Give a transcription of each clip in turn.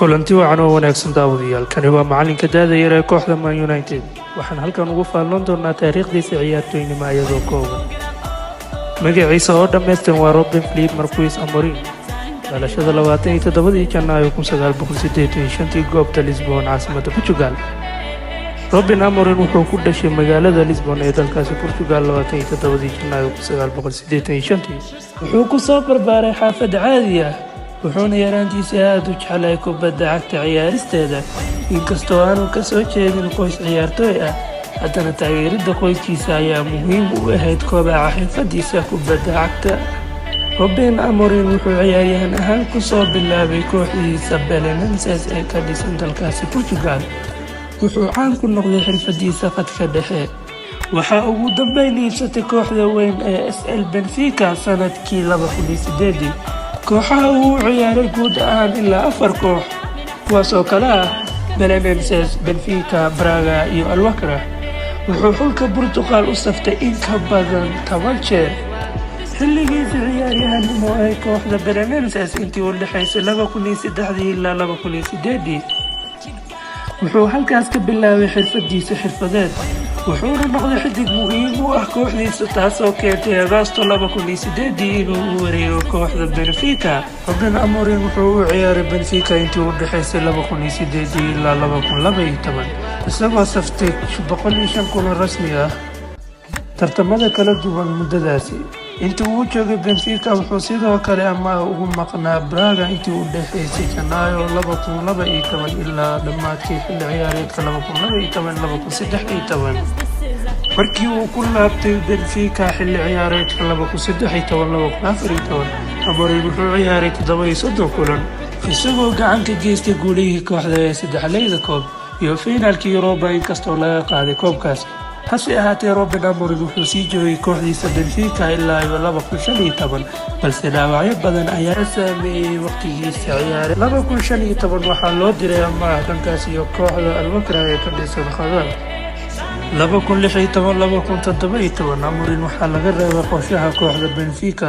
kulanti wacan oo wanaagsan daawadayaal kani waa macalinka daada yar ee kooxda Man United waxaan halkan ugu faalloon doonaa taariikhdiisa ciyaartoynimo iyadoo kooban magaciisa oo dhammaystiran waa Ruben Phillipe Marquis Amorim dhalashada 27 Janaayo 1985 goobta Lisbon caasimadda Portugal. Ruben Amorim wuxuu ku dhashay magaalada Lisbon ee dalkaasi Portugal 27 Janaayo 1985 wuxuu ku soo barbaaray xaafad caadi ah wuxuuna yaraantiisa aad u jeclay kubadda cagta ciyaaristeeda inkastoo aanu ka soo jeedin qoys ciyaartooy ah haddana taageeridda qoyskiisa ayaa muhiim u ahayd kobaca xirfadiisa kubadda cagta. Ruben Amorim wuxuu ciyaaryahan ahaan ku soo bilaabay kooxdiisa Belenenses ee ka dhisan dalkaasi Portugal wuxuu caan ku noqday xirfadiisa khadka dhexe waxaa ugu dambeyn iibsatay kooxda weyn ee SL Benfica sanadkii 2008 kooxaha uu ciyaaray guud ahaan ilaa 4 koox kuwaasoo kale ah Belenenses, Benfica, Braga iyo Alwakra. wuxuu xulka Portugal u saftay in ka badan 10 jeer xilligiisa ciyaaryahanimo ee kooxda Belenenses intii u dhaxaysay 2003 ilaa 2008 wuxuu halkaas ka bilaabay xirfadiisa xirfadeed wuxuuna noqday xidig muhiim u ah kooxdiisa taasoo keentay Agoosto 2008 inuu u wareego kooxda Benfica. Ruben Amorim wuxuu u ciyaaray Benfica intii u dhaxaysay 2008 ilaa 2012 isagoo saftay 105 kulan rasmi ah tartamada kala duwan muddadaasi. intii uu joogay Benfica wuxuu sidoo kale amaah ugu maqnaa Braga intii u dhaxaysay Janaayo 2012 ilaa dhammaadkii xilli ciyaareedka 2012-2013 markii uu ku laabtay Benfica xilli ciyaareedka 2013-2014 Amorim wuxuu ciyaaray 37 kulan isagoo gacan ka geystay guulihii kooxda ee saddexleyda koob iyo finaalkii Europa inkastoo laga qaaday koobkaas. hase ahaatee Ruben Amorim wuxuu sii joogay kooxdiisa Benfica ilaa 2015 balse dhaawacyo badan ayaa saameeyay waqtigiisa ciyaareed. 2015 waxaa loo diray amaah dhankaas iyo kooxda Alwakra ee ka dhisan Qatar. 2016-2017 Amorim waxaa laga reebay qorshaha kooxda Benfica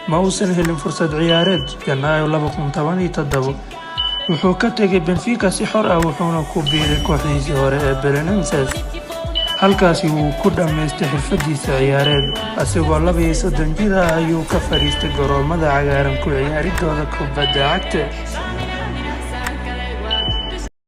ma uusan helin fursad ciyaareed. Janaayo 2017 wuxuu ka tegay Benfica si xor ah wuxuuna ku biiray kooxdiisii hore ee Belenenses halkaasi uu ku dhammaystay xirfadiisa ciyaareed asigoo 32 jir ah ayuu ka fariistay garoomada cagaaran ku ciyaaridooda kubadda cagta.